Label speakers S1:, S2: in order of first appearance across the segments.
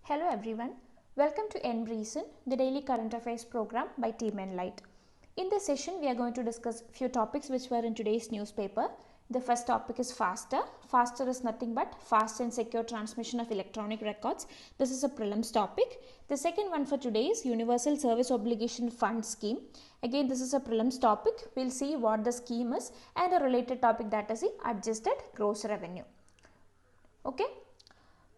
S1: Hello everyone, welcome to ENbreezEN, the daily current affairs program by Team Enlight. In this session, we are going to discuss few topics which were in today's newspaper. The first topic is FASTer. FASTer is nothing but fast and secure transmission of electronic records. This is a prelims topic. The second one for today is Universal Service Obligation Fund Scheme. Again, this is a prelims topic. We'll see what the scheme is and a related topic, that is the adjusted gross revenue. Okay.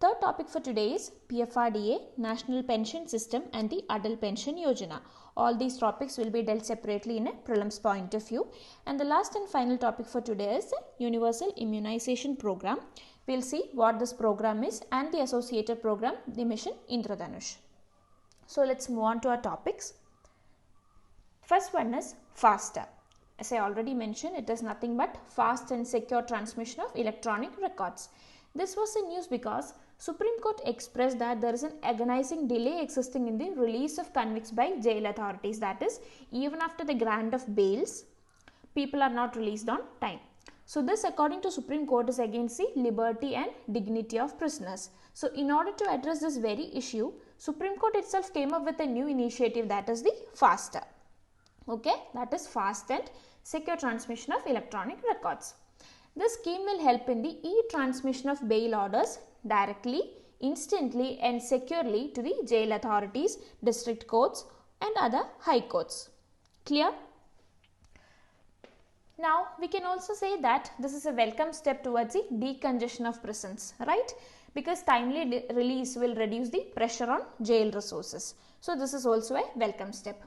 S1: Third topic for today is PFRDA, National Pension System and the Atal Pension Yojana. All these topics will be dealt separately in a prelims point of view. And the last and final topic for today is the Universal Immunization Program. We'll see what this program is and the associated program, the mission Indradhanush. So let's move on to our topics. First one is FASTer. As I already mentioned, it is nothing but fast and secure transmission of electronic records. This was the news because Supreme Court expressed that there is an agonizing delay existing in the release of convicts by jail authorities. That is, even after the grant of bails, people are not released on time. So this, according to Supreme Court, is against the liberty and dignity of prisoners. So in order to address this very issue, Supreme Court itself came up with a new initiative, that is the FASTer. Okay, that is fast and secure transmission of electronic records. This scheme will help in the e-transmission of bail orders directly, instantly and securely to the jail authorities, district courts and other high courts. Clear? Now, we can also say that this is a welcome step towards the decongestion of prisons, right? Because timely release will reduce the pressure on jail resources. So, this is also a welcome step.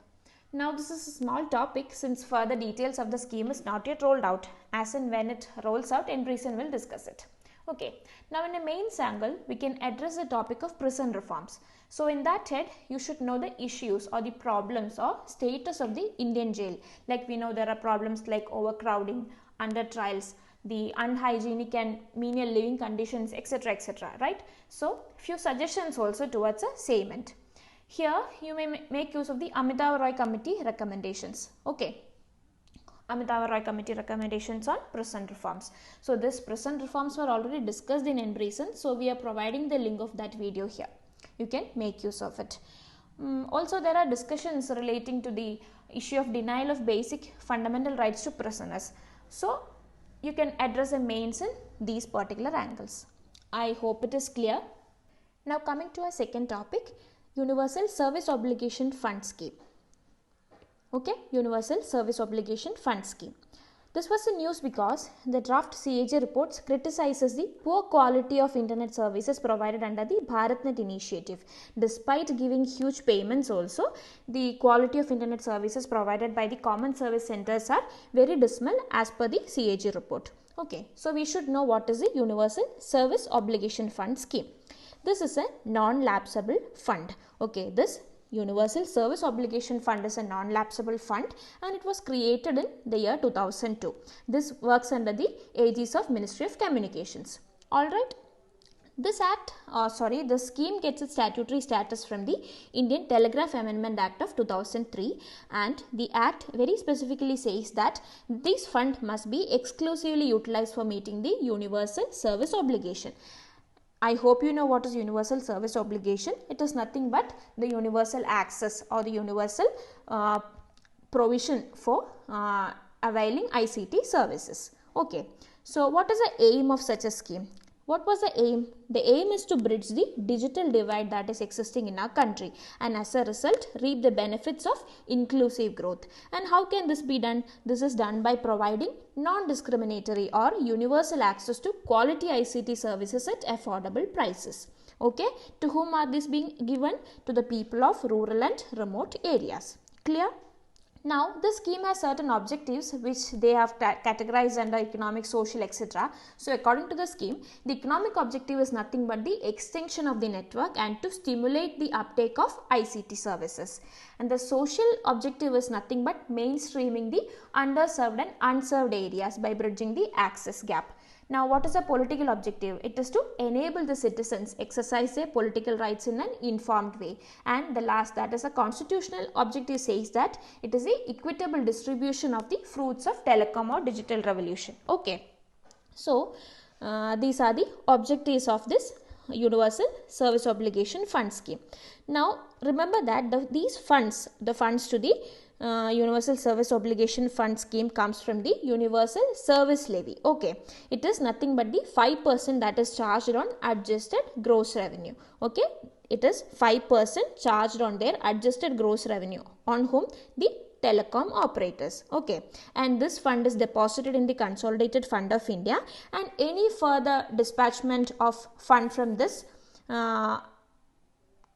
S1: Now, this is a small topic since further details of the scheme is not yet rolled out. As and when it rolls out, ENbreezEN will discuss it. Okay, now in a mains angle, we can address the topic of prison reforms. So in that head, you should know the issues or the problems or status of the Indian jail. Like we know there are problems like overcrowding, under trials, the unhygienic and menial living conditions, etc., right? So few suggestions also towards the same end. Here you may make use of the Amitabh Roy Committee recommendations. Okay. Amitabh Roy Committee recommendations on prison reforms. So this prison reforms were already discussed in ENbreezEN. So we are providing the link of that video here. You can make use of it. Also there are discussions relating to the issue of denial of basic fundamental rights to prisoners. So you can address the mains in these particular angles. I hope it is clear. Now coming to our second topic, Universal Service Obligation Fund Scheme. Okay, Universal Service Obligation Fund Scheme. This was the news because the draft CAG reports criticizes the poor quality of internet services provided under the BharatNet initiative. Despite giving huge payments also, the quality of internet services provided by the common service centers are very dismal as per the CAG report. Okay, so we should know what is the Universal Service Obligation Fund Scheme. This is a non-lapsable fund. Okay, this Universal Service Obligation Fund is a non-lapsable fund and it was created in the year 2002. This works under the aegis of Ministry of Communications. Alright. This scheme gets its statutory status from the Indian Telegraph Amendment Act of 2003, and the Act very specifically says that this fund must be exclusively utilized for meeting the Universal Service Obligation. I hope you know what is Universal Service Obligation. It is nothing but the universal access or the universal provision for availing ICT services. Okay. So, what is the aim of such a scheme? What was the aim? The aim is to bridge the digital divide that is existing in our country and as a result reap the benefits of inclusive growth. And how can this be done? This is done by providing non-discriminatory or universal access to quality ICT services at affordable prices. Okay, to whom are these being given? To the people of rural and remote areas. Clear? Now, this scheme has certain objectives which they have categorized under economic, social, etc. So, according to the scheme, the economic objective is nothing but the extension of the network and to stimulate the uptake of ICT services. And the social objective is nothing but mainstreaming the underserved and unserved areas by bridging the access gap. Now, what is the political objective? It is to enable the citizens exercise their political rights in an informed way. And the last, that is a constitutional objective, says that it is a equitable distribution of the fruits of telecom or digital revolution. Okay. So, these are the objectives of this Universal Service Obligation Fund Scheme. Now remember that these funds, the funds to the Universal Service Obligation Fund Scheme comes from the Universal Service Levy. Okay, it is nothing but the 5% that is charged on adjusted gross revenue. Okay, it is 5% charged on their adjusted gross revenue. On whom? The telecom operators. Okay, and this fund is deposited in the Consolidated Fund of India, and any further dispatchment of fund from this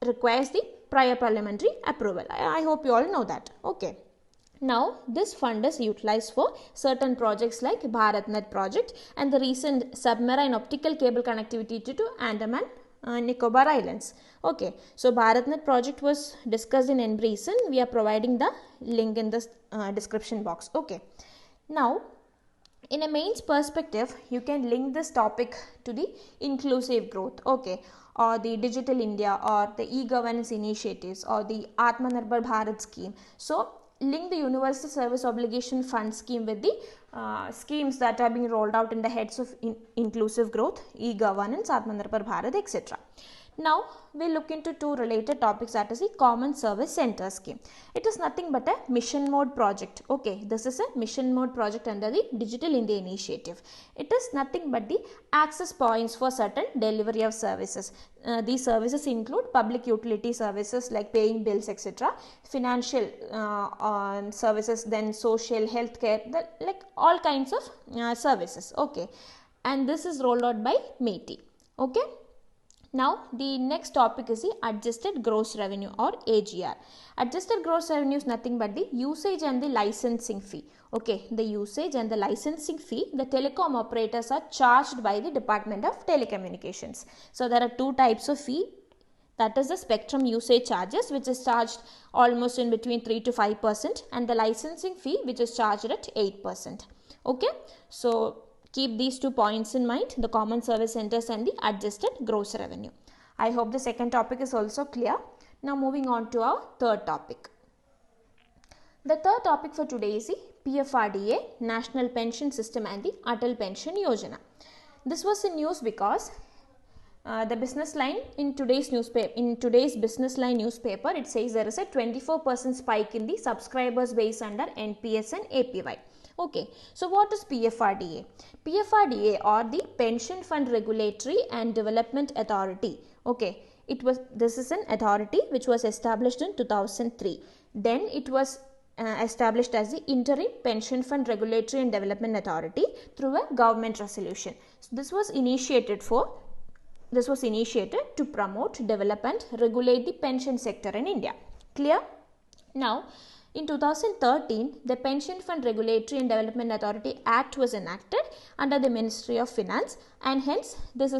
S1: requires the prior parliamentary approval. I hope you all know that. Okay. Now this fund is utilized for certain projects like BharatNet project and the recent submarine optical cable connectivity to Andaman Nicobar Islands. Okay, so BharatNet project was discussed in ENbreezEN. We are providing the link in the description box. Okay, now in a mains perspective, you can link this topic to the inclusive growth, okay, or the Digital India, or the e-governance initiatives, or the Atmanirbhar Bharat scheme. So link the Universal Service Obligation Fund scheme with the schemes that are being rolled out in the heads of inclusive growth, e-governance, Atmanirbhar Bharat, etc. Now we look into two related topics, that is the Common Service Center scheme. It is nothing but a mission mode project. Okay, this is a mission mode project under the Digital India initiative. It is nothing but the access points for certain delivery of services. These services include public utility services like paying bills, etc., financial services, then social, healthcare, like all kinds of services. Okay, and this is rolled out by MeitY. Okay. Now the next topic is the adjusted gross revenue, or AGR. Adjusted gross revenue is nothing but the usage and the licensing fee. Okay, the usage and the licensing fee the telecom operators are charged by the Department of Telecommunications. So there are two types of fee. That is the spectrum usage charges, which is charged almost in between 3 to 5%, and the licensing fee, which is charged at 8%. Okay, so keep these 2 points in mind, the common service centers and the adjusted gross revenue. I hope the second topic is also clear. Now moving on to our third topic. The third topic for today is the PFRDA, National Pension System, and the Atal Pension Yojana. This was in news because the business line in today's business line newspaper, it says there is a 24% spike in the subscribers base under NPS and APY. Okay, so what is PFRDA? PFRDA, or the Pension Fund Regulatory and Development Authority. Okay, this is an authority which was established in 2003. Then it was established as the Interim Pension Fund Regulatory and Development Authority through a government resolution. So this was initiated to promote, develop and regulate the pension sector in India. Clear? Now, in 2013, the Pension Fund Regulatory and Development Authority Act was enacted under the Ministry of Finance, and hence this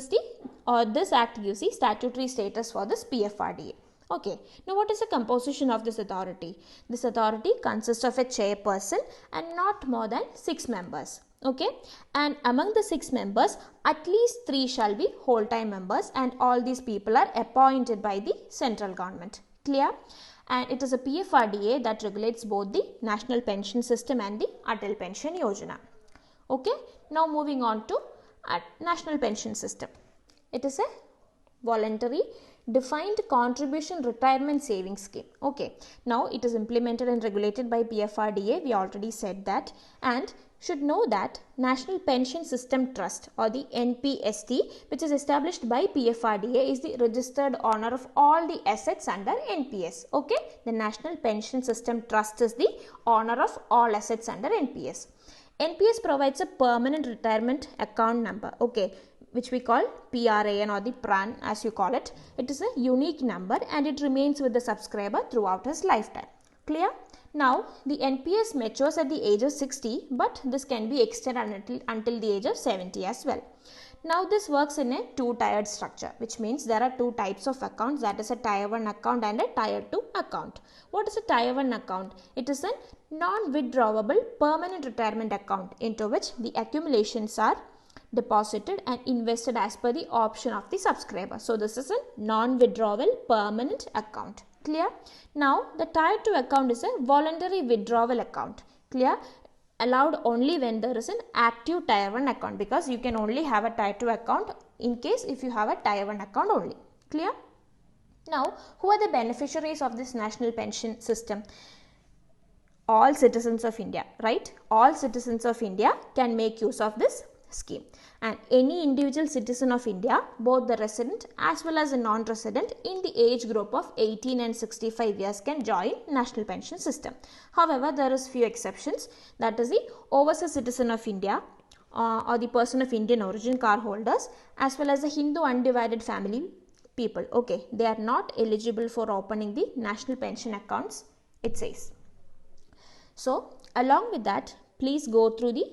S1: act gives the statutory status for this PFRDA. Okay, now what is the composition of this authority? This authority consists of a chairperson and not more than 6 members. Okay, and among the 6 members, at least 3 shall be whole-time members, and all these people are appointed by the central government. Clear? And it is a PFRDA that regulates both the National Pension System and the Atal Pension Yojana. Okay, now moving on to National Pension System. It is a voluntary defined contribution retirement savings scheme. Okay, now it is implemented and regulated by PFRDA. We already said that, and should know that National Pension System Trust, or the NPST, which is established by PFRDA, is the registered owner of all the assets under NPS. Okay, the National Pension System Trust is the owner of all assets under NPS. NPS provides a permanent retirement account number, okay, which we call PRAN, or the PRAN as you call it. It is a unique number and it remains with the subscriber throughout his lifetime. Clear? Now, the NPS matures at the age of 60, but this can be extended until the age of 70 as well. Now, this works in a 2-tiered structure, which means there are 2 types of accounts, that is a Tier 1 account and a Tier 2 account. What is a Tier 1 account? It is a non-withdrawable permanent retirement account into which the accumulations are deposited and invested as per the option of the subscriber. So, this is a non-withdrawable permanent account. Clear? Now, the Tier 2 account is a voluntary withdrawal account. Clear? allowed only when there is an active Tier 1 account, because you can only have a Tier 2 account in case if you have a Tier 1 account only. Clear? Now, who are the beneficiaries of this national pension system? All citizens of India, right? All citizens of India can make use of this scheme, and any individual citizen of India, both the resident as well as a non-resident in the age group of 18 and 65 years can join national pension system. However, there is few exceptions, that is the overseas citizen of India or the person of Indian origin card holders, as well as the Hindu undivided family people. Okay, they are not eligible for opening the national pension accounts, it says. So, along with that, please go through the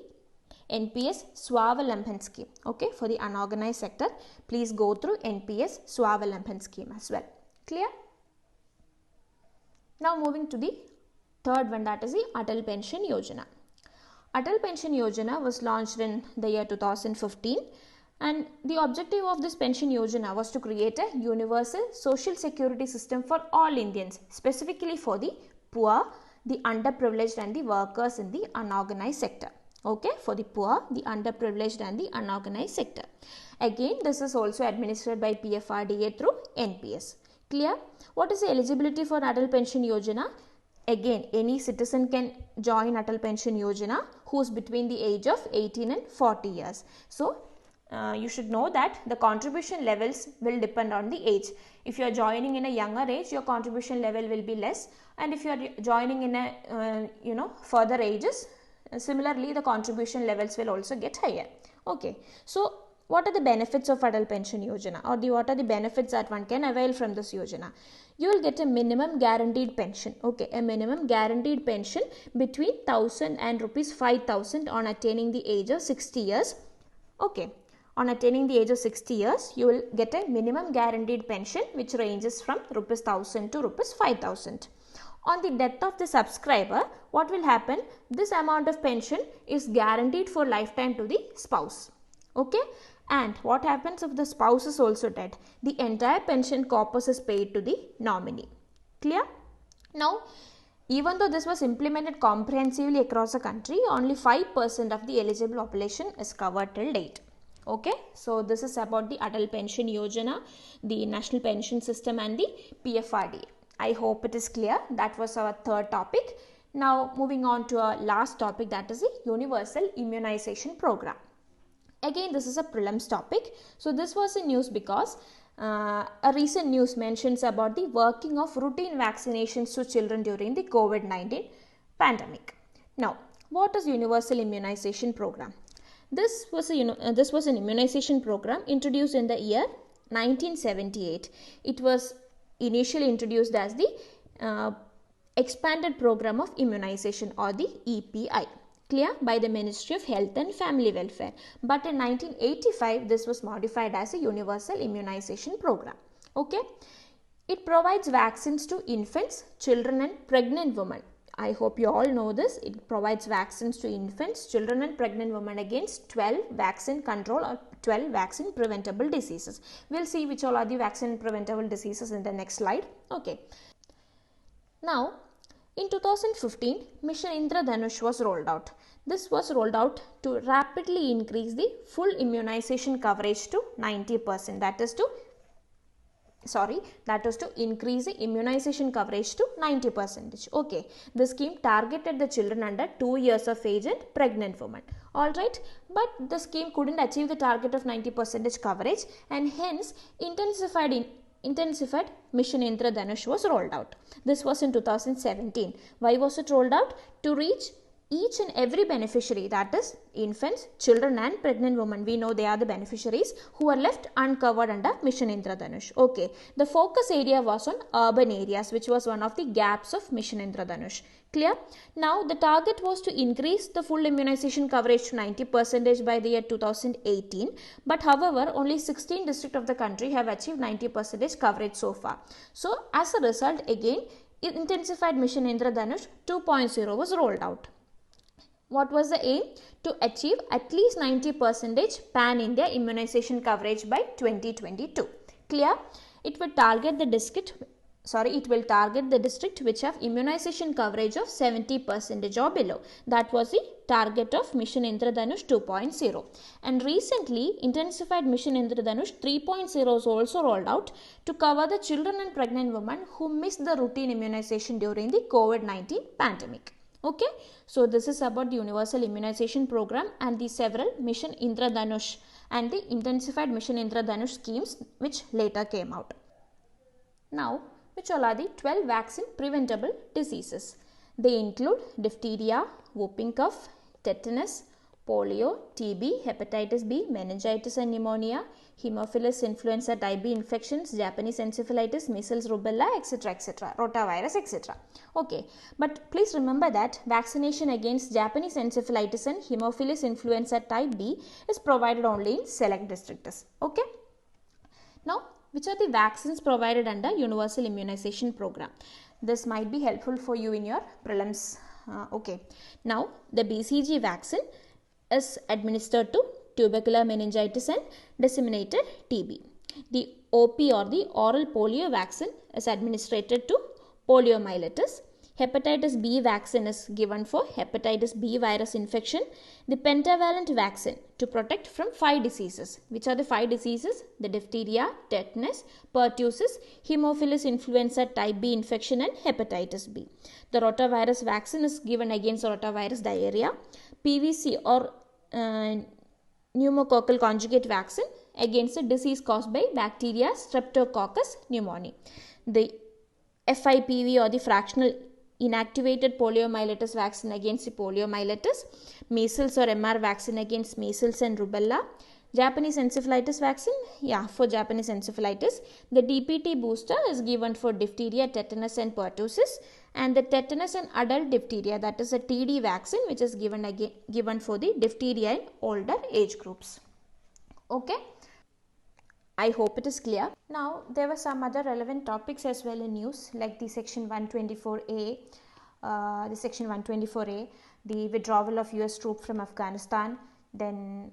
S1: NPS Swavalamban scheme. Okay, for the unorganized sector, please go through NPS Swavalamban scheme as well. Clear? Now moving to the third one, that is the Atal Pension Yojana. Atal Pension Yojana was launched in the year 2015, and the objective of this pension Yojana was to create a universal social security system for all Indians, specifically for the poor, the underprivileged and the workers in the unorganized sector. Okay, for the poor, the underprivileged and the unorganized sector. Again, this is also administered by PFRDA through NPS. Clear? What is the eligibility for Atal Pension Yojana? Again, any citizen can join Atal Pension Yojana who is between the age of 18 and 40 years. So, you should know that the contribution levels will depend on the age. If you are joining in a younger age, your contribution level will be less, and if you are joining in a further ages, similarly the contribution levels will also get higher. Okay, so what are the benefits of Atal Pension Yojana, or what are the benefits that one can avail from this Yojana? You will get a minimum guaranteed pension. Okay, a minimum guaranteed pension between 1000 and rupees 5000 on attaining the age of 60 years. Okay, on attaining the age of 60 years, you will get a minimum guaranteed pension which ranges from rupees 1000 to rupees 5000. On the death of the subscriber, what will happen? This amount of pension is guaranteed for lifetime to the spouse. Okay, and what happens if the spouse is also dead? The entire pension corpus is paid to the nominee. Clear? Now, even though this was implemented comprehensively across the country, only 5% of the eligible population is covered till date. Okay, so this is about the Atal Pension Yojana, the National Pension System and the PFRDA. I hope it is clear. That was our third topic. Now moving on to our last topic, that is the Universal Immunization Program. Again, this is a prelims topic. So this was in news because a recent news mentions about the working of routine vaccinations to children during the COVID-19 pandemic. Now, what is Universal Immunization Program? This was an immunization program introduced in the year 1978. It was initially introduced as the Expanded Program of Immunization, or the EPI. Clear? By the Ministry of Health and Family Welfare. But in 1985, this was modified as a Universal Immunization Program. Okay? It provides vaccines to infants, children and pregnant women. I hope you all know this. It provides vaccines to infants, children and pregnant women against 12 vaccine control or 12 vaccine preventable diseases. We'll see which all are the vaccine preventable diseases in the next slide. Okay. Now, in 2015, Mission Indradhanush was rolled out. This was rolled out to rapidly increase the full immunization coverage to 90%. That is to increase the immunization coverage to 90%. Okay, the scheme targeted the children under 2 years of age and pregnant women. Alright, but the scheme couldn't achieve the target of 90% coverage, and hence intensified Mission Indradhanush was rolled out. This was in 2017. Why was it rolled out? To reach each and every beneficiary, that is infants, children and pregnant women. We know they are the beneficiaries who are left uncovered under Mission Indradhanush. Okay, the focus area was on urban areas, which was one of the gaps of Mission Indradhanush. Clear? Now the target was to increase the full immunization coverage to 90% by the year 2018, but however only 16 districts of the country have achieved 90% coverage so far. So as a result, again intensified Mission Indradhanush 2.0 was rolled out. What was the aim? To achieve at least 90% pan-India immunization coverage by 2022. Clear? It would target the district it will target the district which have immunization coverage of 70% or below. That was the target of Mission Indradhanush 2.0. And recently, intensified Mission Indradhanush 3.0 is also rolled out to cover the children and pregnant women who missed the routine immunization during the COVID-19 pandemic. Okay, so this is about the universal immunization program and the several Mission Indradhanush and the intensified Mission Indradhanush schemes which later came out. Now, which all are the 12 vaccine preventable diseases? They include diphtheria, whooping cough, tetanus, polio, TB, hepatitis B, meningitis and pneumonia, Haemophilus influenza type B infections, Japanese encephalitis, measles, rubella, etc., rotavirus, etc. Okay, but please remember that vaccination against Japanese encephalitis and Haemophilus influenza type B is provided only in select districts. Okay. Now, which are the vaccines provided under Universal Immunization Program? This might be helpful for you in your prelims. Okay. Now, the BCG vaccine is administered to tubercular meningitis and disseminated TB. The OP or the oral polio vaccine is administered to poliomyelitis. Hepatitis B vaccine is given for hepatitis B virus infection. The pentavalent vaccine to protect from 5 diseases. Which are the 5 diseases? The diphtheria, tetanus, pertussis, Haemophilus influenza type B infection and hepatitis B. The rotavirus vaccine is given against rotavirus diarrhea. PVC or pneumococcal conjugate vaccine against a disease caused by bacteria Streptococcus pneumoniae. The FIPV or the fractional inactivated poliomyelitis vaccine against the poliomyelitis, measles or MR vaccine against measles and rubella, Japanese encephalitis vaccine, for Japanese encephalitis. The DPT booster is given for diphtheria, tetanus and pertussis, and the tetanus and adult diphtheria, that is a TD vaccine, which is given for the diphtheria in older age groups. Okay. I hope it is clear. Now, there were some other relevant topics as well in news, like the section 124A, the withdrawal of US troops from Afghanistan, then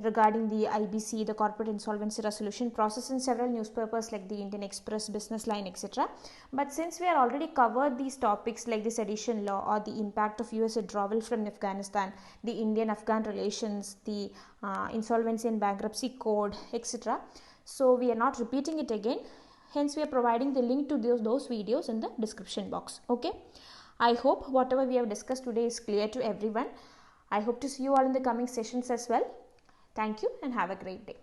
S1: regarding the IBC, the corporate insolvency resolution process in several newspapers like the Indian Express, Business Line, etc. But since we have already covered these topics like the sedition law or the impact of US withdrawal from Afghanistan, the Indian-Afghan relations, the insolvency and bankruptcy code, etc. So we are not repeating it again. Hence, we are providing the link to those videos in the description box. Okay. I hope whatever we have discussed today is clear to everyone. I hope to see you all in the coming sessions as well. Thank you and have a great day.